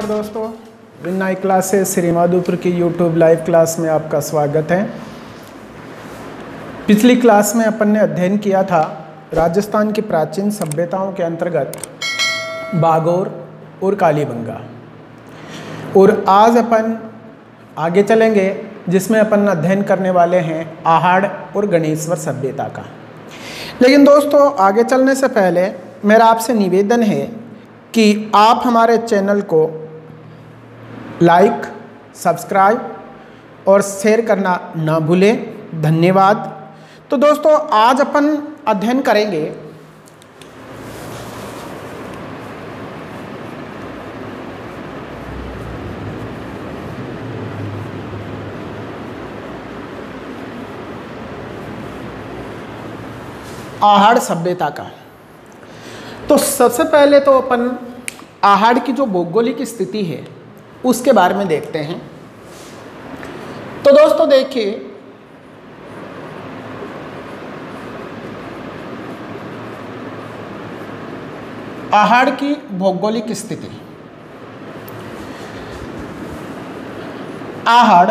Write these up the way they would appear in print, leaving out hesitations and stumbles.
नमस्कार दोस्तों, विनय क्लासेस श्री माधोपुर की यूट्यूब लाइव क्लास में आपका स्वागत है। पिछली क्लास में अपन ने अध्ययन किया था राजस्थान की प्राचीन सभ्यताओं के अंतर्गत बागोर और कालीबंगा, और आज अपन आगे चलेंगे जिसमें अपन अध्ययन करने वाले हैं आहाड़ और गणेश्वर सभ्यता का। लेकिन दोस्तों, आगे चलने से पहले मेरा आपसे निवेदन है कि आप हमारे चैनल को लाइक, सब्सक्राइब और शेयर करना ना भूलें। धन्यवाद। तो दोस्तों, आज अपन अध्ययन करेंगे आहाड़ सभ्यता का। तो सबसे पहले तो अपन आहाड़ की जो भौगोलिक स्थिति है उसके बारे में देखते हैं। तो दोस्तों देखिए, आहाड़ की भौगोलिक स्थिति। आहाड़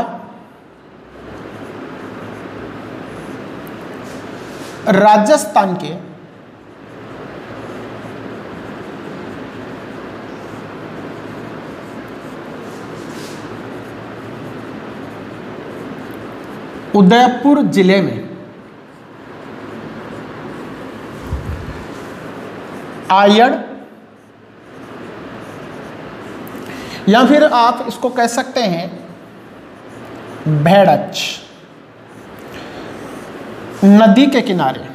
राजस्थान के उदयपुर जिले में आयड़, या फिर आप इसको कह सकते हैं भेड़च नदी के किनारे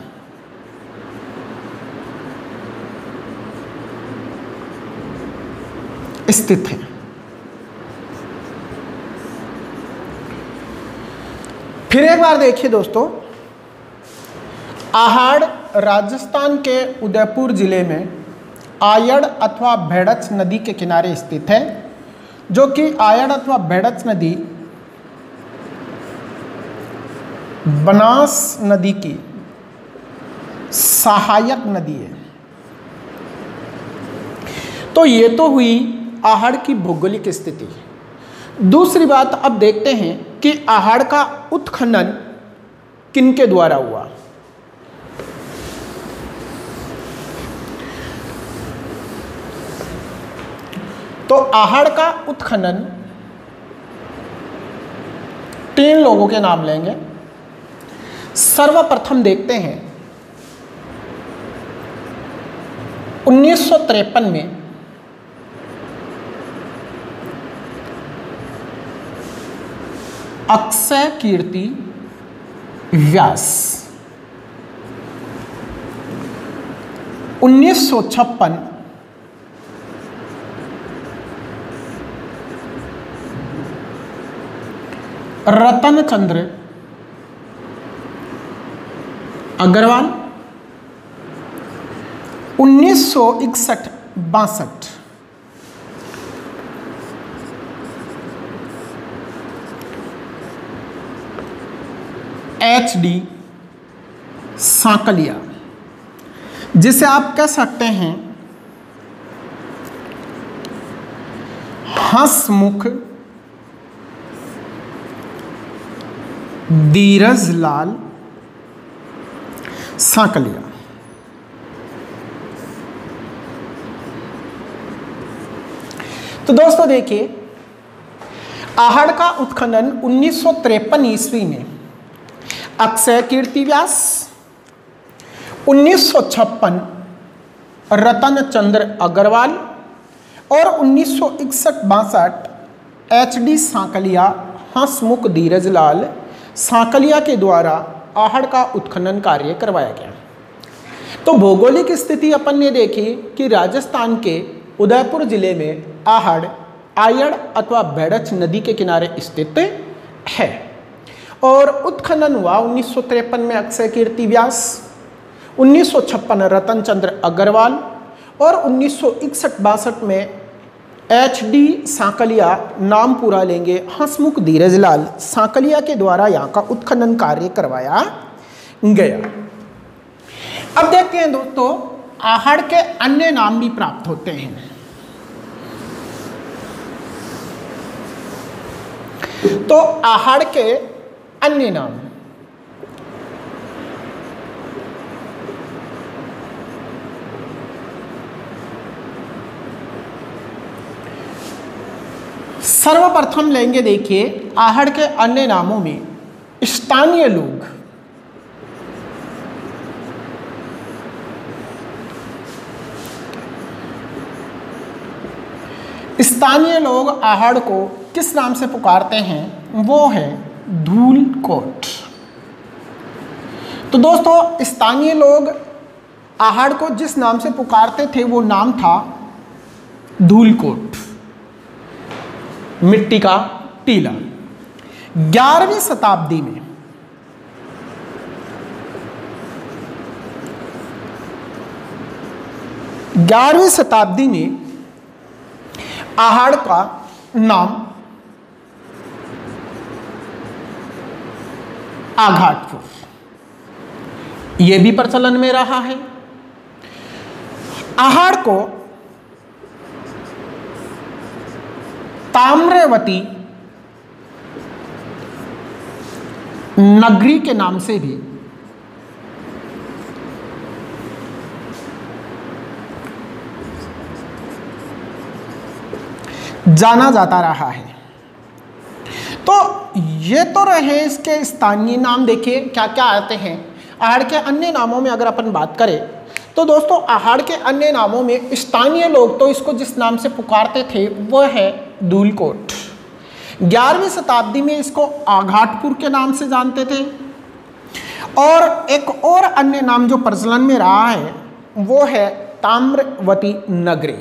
स्थित है। फिर एक बार देखिए दोस्तों, आहाड़ राजस्थान के उदयपुर जिले में आयड़ अथवा भेड़च नदी के किनारे स्थित है, जो कि आयड़ अथवा भेड़च नदी बनास नदी की सहायक नदी है। तो ये तो हुई आहाड़ की भौगोलिक स्थिति। दूसरी बात अब देखते हैं कि आहाड़ का उत्खनन किनके द्वारा हुआ। तो आहाड़ का उत्खनन 3 लोगों के नाम लेंगे। सर्वप्रथम देखते हैं 1953 में अक्षय कीर्ति व्यास, 1956 रतन चंद्र अग्रवाल, 1961-62 HD सांकलिया, जिसे आप कह सकते हैं हंसमुख धीरज लाल सांकलिया। तो दोस्तों देखिए, आहाड़ का उत्खनन 1953 ईस्वी में अक्षय कीर्ति व्यास, 1956 रतन चंद्र अग्रवाल और 1961-62 HD सांकलिया हंसमुख धीरज लाल सांकलिया के द्वारा आहाड़ का उत्खनन कार्य करवाया गया। तो भौगोलिक स्थिति अपन ने देखी कि राजस्थान के उदयपुर जिले में आहाड़ आयड़ अथवा भेड़च नदी के किनारे स्थित है, और उत्खनन हुआ 1953 में अक्षय कीर्ति व्यास, 1956 रतन चंद्र अग्रवाल और 1961-62 में HD सांकलिया, नाम पूरा लेंगे हंसमुख धीरज लाल सांकलिया के द्वारा यहाँ का उत्खनन कार्य करवाया गया। अब देखते हैं दोस्तों, आहाड़ के अन्य नाम भी प्राप्त होते हैं। तो आहड़ के अन्य नाम, सर्वप्रथम लेंगे देखिए आहड़ के अन्य नामों में स्थानीय लोग, स्थानीय लोग आहड़ को किस नाम से पुकारते हैं, वो है धूलकोट। तो दोस्तों स्थानीय लोग आहड़ को जिस नाम से पुकारते थे वो नाम था धूलकोट, मिट्टी का टीला। 11वीं शताब्दी में आहड़ का नाम आघाटपुर, यह भी प्रचलन में रहा है। आहड़ को ताम्रवती नगरी के नाम से भी जाना जाता रहा है। तो ये तो रहे इसके स्थानीय नाम। देखिए क्या क्या आते हैं। आहड़ के अन्य नामों में अगर अपन बात करें तो दोस्तों आहड़ के अन्य नामों में स्थानीय लोग तो इसको जिस नाम से पुकारते थे वो है धूलकोट। 11वीं शताब्दी में इसको आघाटपुर के नाम से जानते थे। और एक और अन्य नाम जो प्रचलन में रहा है वो है ताम्रवती नगरी।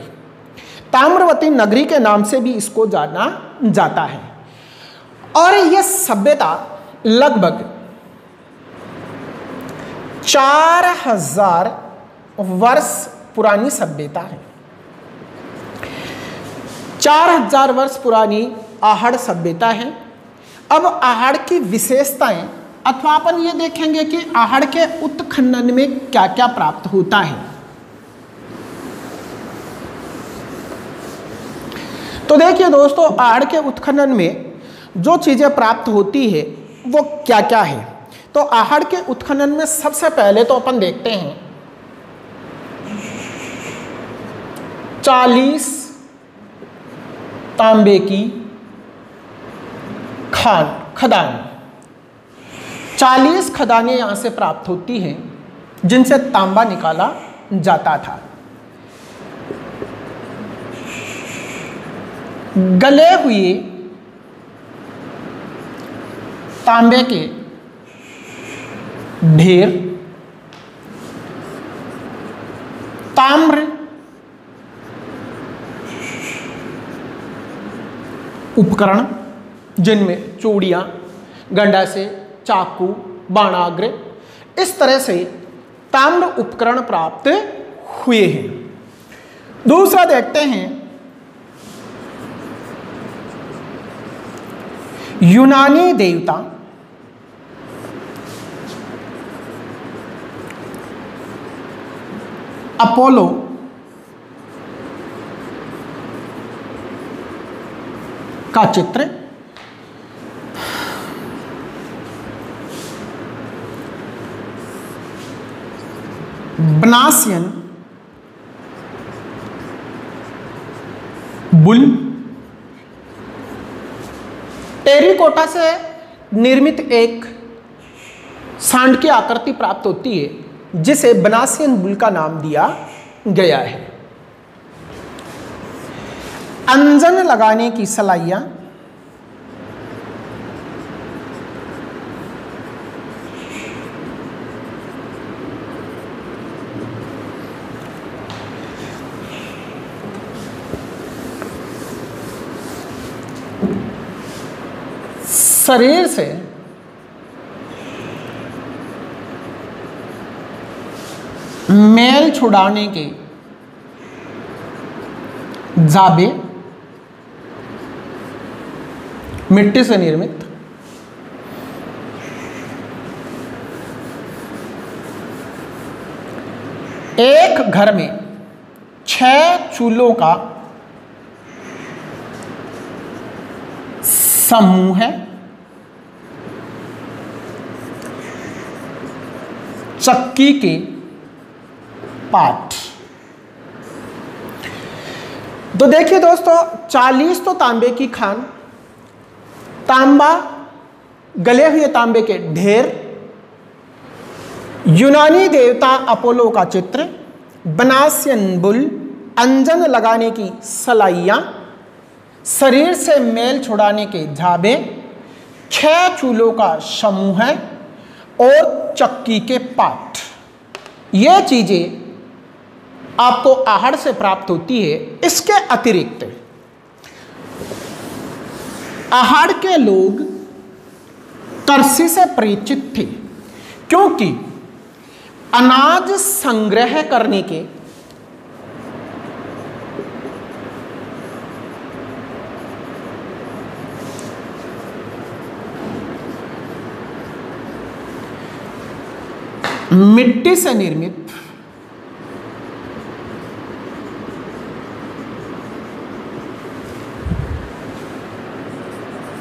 ताम्रवती नगरी के नाम से भी इसको जाना जाता है। और यह सभ्यता लगभग 4000 वर्ष पुरानी सभ्यता है। 4000 वर्ष पुरानी आहड़ सभ्यता है। अब आहड़ की विशेषताएं अथवा अपन ये देखेंगे कि आहड़ के उत्खनन में क्या क्या प्राप्त होता है। तो देखिए दोस्तों आहड़ के उत्खनन में जो चीजें प्राप्त होती है वो क्या क्या है। तो आहड़ के उत्खनन में सबसे पहले तो अपन देखते हैं 40 तांबे की खदान, 40 खदानें यहां से प्राप्त होती हैं जिनसे तांबा निकाला जाता था। गले हुए तांबे के ढेर, ताम्र उपकरण जिनमें चूड़ियां, गंडासे, चाकू, बाणाग्र, इस तरह से ताम्र उपकरण प्राप्त हुए हैं। दूसरा देखते हैं यूनानी देवता अपोलो का चित्र, बनासियन बुल, टेरिकोटा से निर्मित एक सांड की आकृति प्राप्त होती है जिसे बनासियन बुल का नाम दिया गया है। अंजन लगाने की सलाइयां, शरीर से मैल छुड़ाने के जाबे, मिट्टी से निर्मित, एक घर में 6 चूल्हों का समूह है, चक्की के पाठ। तो देखिए दोस्तों, 40 तो तांबे की खान, तांबा, गले हुए तांबे के ढेर, यूनानी देवता अपोलो का चित्र, बनासियन बुल, अंजन लगाने की सलाइयां, शरीर से मेल छुड़ाने के झाबे, 6 चूल्हों का समूह है और चक्की के पाठ। ये चीजें आपको आहड़ से प्राप्त होती है। इसके अतिरिक्त आहड़ के लोग कृषि से परिचित थे, क्योंकि अनाज संग्रह करने के मिट्टी से निर्मित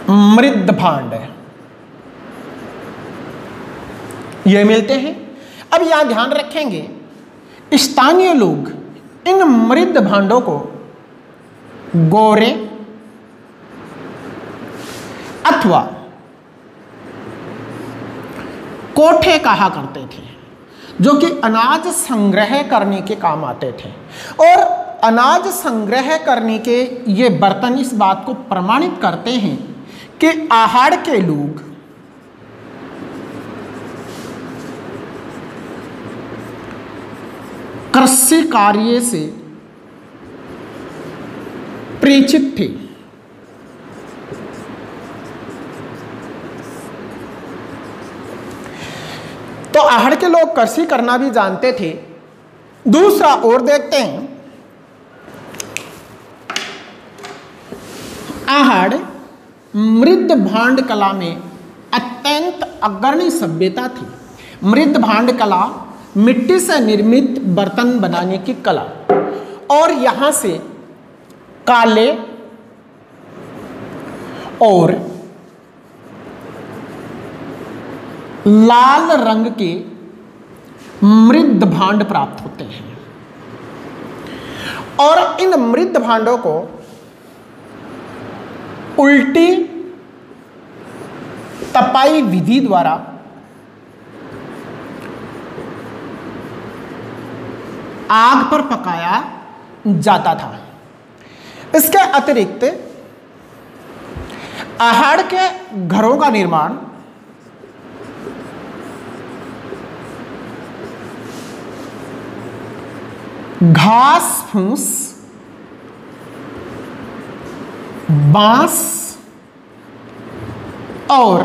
मृद भांड ये मिलते हैं। अब यहां ध्यान रखेंगे, स्थानीय लोग इन मृद भांडों को गोरे अथवा कोठे कहा करते थे, जो कि अनाज संग्रह करने के काम आते थे। और अनाज संग्रह करने के ये बर्तन इस बात को प्रमाणित करते हैं कि आहड़ के लोग कृषि कार्य से परिचित थे। तो आहड़ के लोग कृषि करना भी जानते थे। दूसरा और देखते हैं, आहड़ मृद भांड कला में अत्यंत अग्रणी सभ्यता थी। मृद भांड कला मिट्टी से निर्मित बर्तन बनाने की कला, और यहां से काले और लाल रंग के मृद भांड प्राप्त होते हैं। और इन मृद भांडों को उल्टी तपाई विधि द्वारा आग पर पकाया जाता था। इसके अतिरिक्त आहड़ के घरों का निर्माण घास फूस, बांस और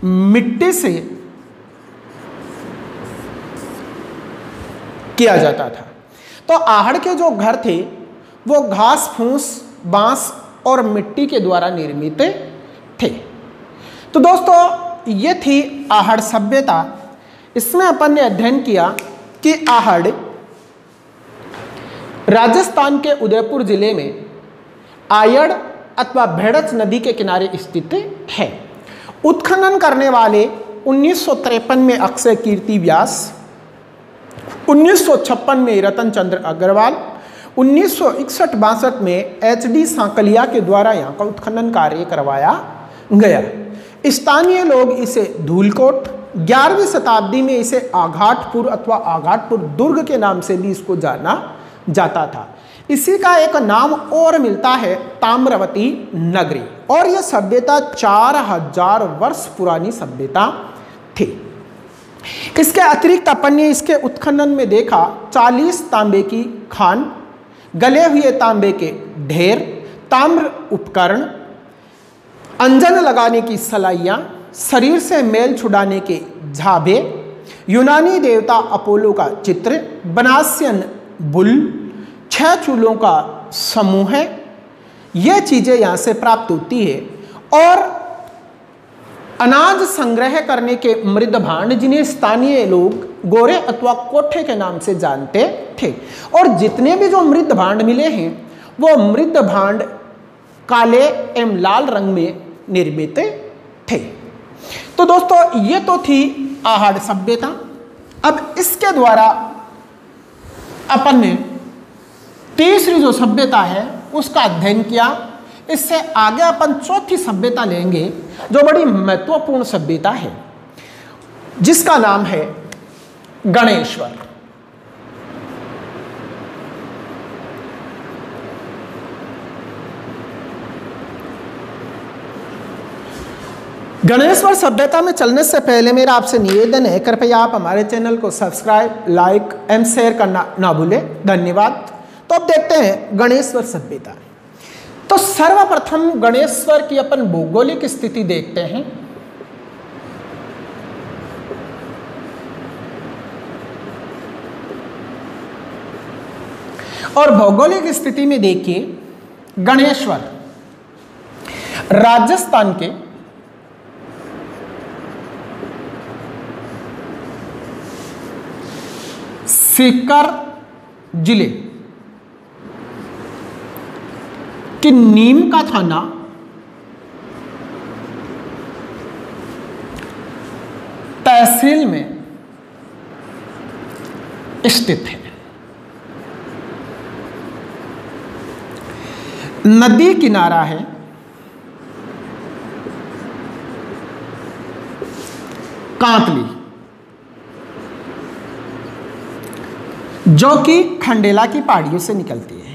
मिट्टी से किया जाता था। तो आहड़ के जो घर थे वो घास फूस, बांस और मिट्टी के द्वारा निर्मित थे। तो दोस्तों ये थी आहड़ सभ्यता। इसमें अपन ने अध्ययन किया कि आहड़ राजस्थान के उदयपुर जिले में आयड़ अथवा भेड़च नदी के किनारे स्थित है। उत्खनन करने वाले 1953 में अक्षय कीर्ति व्यास, 1956 में रतन चंद्र अग्रवाल, 1961-62 में HD सांकलिया के द्वारा यहाँ का उत्खनन कार्य करवाया गया। स्थानीय लोग इसे धूलकोट, 11वीं शताब्दी में इसे आघाटपुर अथवा आघाटपुर दुर्ग के नाम से भी इसको जाना जाता था। इसी का एक नाम और मिलता है ताम्रवती नगरी, और यह सभ्यता 4000 वर्ष पुरानी सभ्यता थी। इसके अतिरिक्त अपन ने इसके उत्खनन में देखा 40 तांबे की खान, गले हुए तांबे के ढेर, ताम्र उपकरण, अंजन लगाने की सलाइयां, शरीर से मेल छुड़ाने के झाबे, यूनानी देवता अपोलो का चित्र, बनासियन बुल, 6 चूल्हों का समूह है। ये चीजें यहां से प्राप्त होती है। और अनाज संग्रह करने के मृद भांड, जिन्हें स्थानीय लोग गोरे अथवा कोठे के नाम से जानते थे। और जितने भी जो मृद भांड मिले हैं वो मृद भांड काले एवं लाल रंग में निर्मित थे। तो दोस्तों ये तो थी आहड़ सभ्यता। अब इसके द्वारा अपन ने तीसरी जो सभ्यता है उसका अध्ययन किया। इससे आगे अपन चौथी सभ्यता लेंगे जो बड़ी महत्वपूर्ण सभ्यता है, जिसका नाम है गणेश्वर। गणेश्वर सभ्यता में चलने से पहले मेरा आपसे निवेदन है, कृपया आप हमारे चैनल को सब्सक्राइब, लाइक एंड शेयर करना ना भूलें। धन्यवाद। तो अब देखते हैं गणेश्वर सभ्यता। तो सर्वप्रथम गणेश्वर की अपन भौगोलिक स्थिति देखते हैं। और भौगोलिक स्थिति में देखिए, गणेश्वर राजस्थान के सीकर जिले कि नीम का थाना तहसील में स्थित है। नदी किनारा है कांतली, जो कि खंडेला की पहाड़ियों से निकलती है।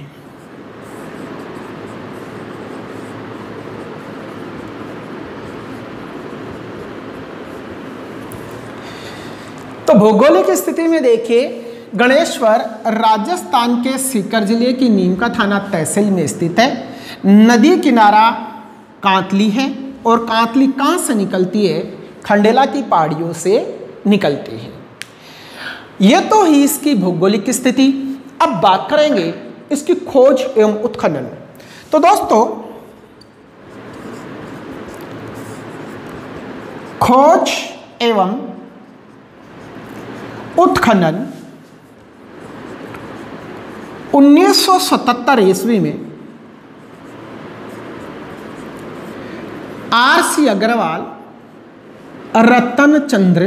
तो भौगोलिक स्थिति में देखिए, गणेश्वर राजस्थान के सीकर जिले की नीम का थाना तहसील में स्थित है। नदी किनारा कांतली है और कांतली कहाँ से निकलती है? खंडेला की पहाड़ियों से निकलती है। यह तो ही इसकी भौगोलिक स्थिति। अब बात करेंगे इसकी खोज एवं उत्खनन। तो दोस्तों, खोज एवं उत्खनन 1977 ईस्वी में R.C. अग्रवाल, रतन चंद्र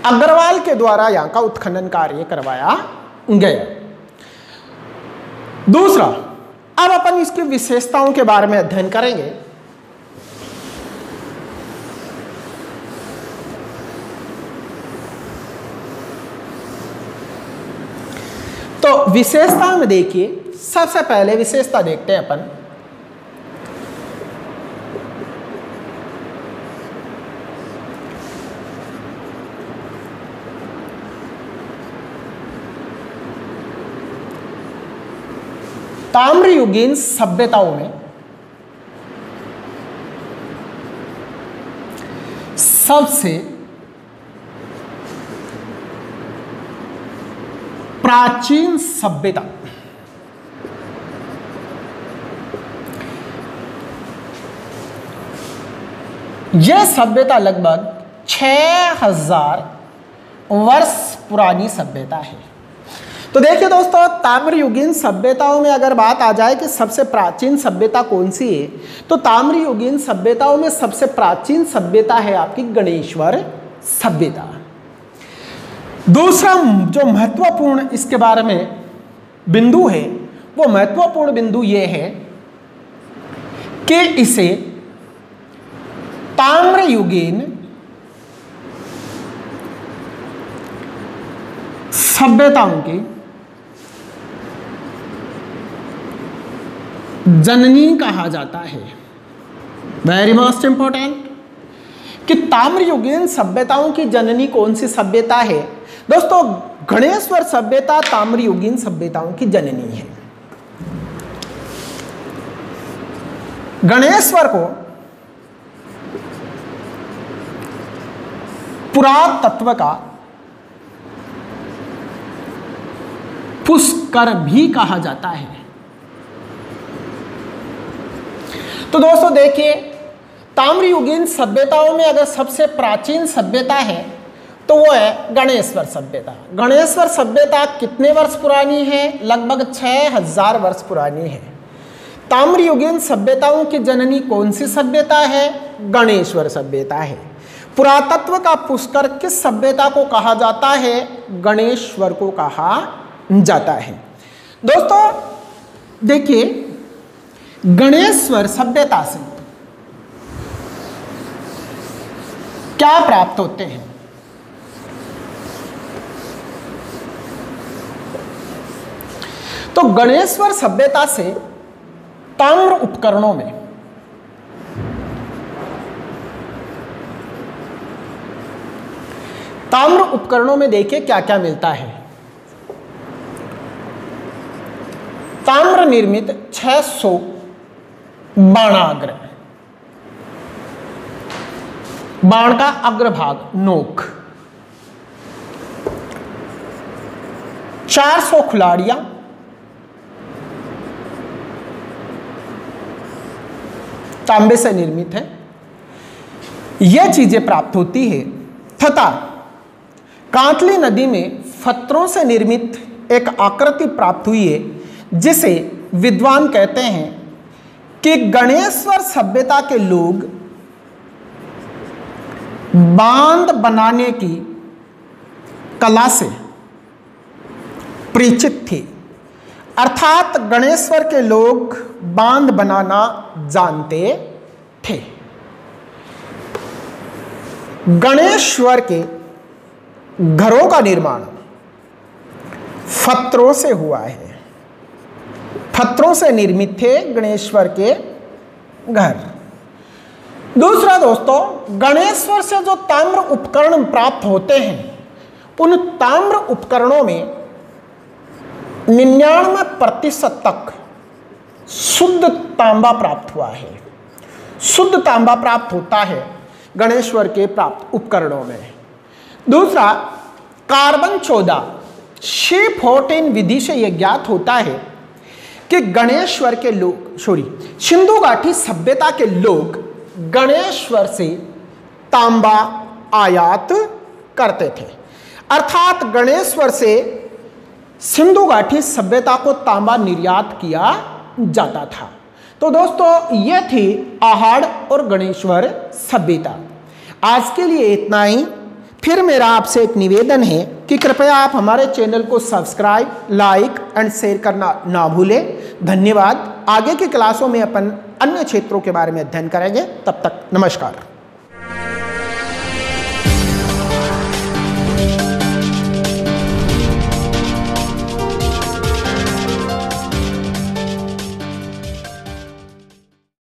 अग्रवाल के द्वारा यहां का उत्खनन कार्य करवाया गया। दूसरा, अब अपन इसकी विशेषताओं के बारे में अध्ययन करेंगे। तो विशेषता में देखिए, सबसे पहले विशेषता देखते हैं अपन। ताम्रयुगीन सभ्यताओं में सबसे प्राचीन सभ्यता यह सभ्यता लगभग 6000 वर्ष पुरानी सभ्यता है। तो देखिए दोस्तों, ताम्रयुगीन सभ्यताओं में अगर बात आ जाए कि सबसे प्राचीन सभ्यता कौन सी है, तो ताम्रयुगीन सभ्यताओं में सबसे प्राचीन सभ्यता है आपकी गणेश्वर सभ्यता। दूसरा जो महत्वपूर्ण इसके बारे में बिंदु है, वो महत्वपूर्ण बिंदु ये है कि इसे ताम्रयुगीन सभ्यताओं की जननी कहा जाता है। वेरी मोस्ट इंपॉर्टेंट कि ताम्रयुगीन सभ्यताओं की जननी कौन सी सभ्यता है? दोस्तों, गणेश्वर सभ्यता ताम्रयुगीन सभ्यताओं की जननी है। गणेश्वर को पुरातत्व का पुष्कर भी कहा जाता है। तो दोस्तों देखिए, ताम्रयुगीन सभ्यताओं में अगर सबसे प्राचीन सभ्यता है तो वो है गणेश्वर सभ्यता। गणेश्वर सभ्यता कितने वर्ष पुरानी है? लगभग 6000 वर्ष पुरानी है। ताम्रयुगीन सभ्यताओं की जननी कौन सी सभ्यता है? गणेश्वर सभ्यता है। पुरातत्व का पुष्कर किस सभ्यता को कहा जाता है? गणेश्वर को कहा जाता है। दोस्तों देखिए, गणेश्वर सभ्यता से क्या प्राप्त होते हैं? तो गणेश्वर सभ्यता से ताम्र उपकरणों में देखिए क्या क्या मिलता है। ताम्र निर्मित 600 बाणाग्र, बाण का अग्रभाग नोक, 400 खुलाड़ियां, तांबे से निर्मित है, यह चीजें प्राप्त होती है। तथा कांतली नदी में पत्थरों से निर्मित एक आकृति प्राप्त हुई है, जिसे विद्वान कहते हैं कि गणेश्वर सभ्यता के लोग बांध बनाने की कला से परिचित थे। अर्थात गणेश्वर के लोग बांध बनाना जानते थे। गणेश्वर के घरों का निर्माण पत्थरों से हुआ है। पत्थरों से निर्मित थे गणेश्वर के घर। दूसरा दोस्तों, गणेश्वर से जो ताम्र उपकरण प्राप्त होते हैं, उन ताम्र उपकरणों में 99% तक शुद्ध तांबा प्राप्त हुआ है। शुद्ध तांबा प्राप्त होता है गणेश्वर के प्राप्त उपकरणों में। दूसरा, कार्बन 14 C14 विधि से यह ज्ञात होता है कि गणेश्वर के लोग सिंधु घाटी सभ्यता के लोग गणेश्वर से तांबा आयात करते थे। अर्थात गणेश्वर से सिंधु घाटी सभ्यता को तांबा निर्यात किया जाता था। तो दोस्तों यह थी आहड़ और गणेश्वर सभ्यता। आज के लिए इतना ही। फिर मेरा आपसे एक निवेदन है कि कृपया आप हमारे चैनल को सब्सक्राइब, लाइक एंड शेयर करना ना भूलें। धन्यवाद। आगे की क्लासों में अपन अन्य क्षेत्रों के बारे में अध्ययन करेंगे। तब तक नमस्कार।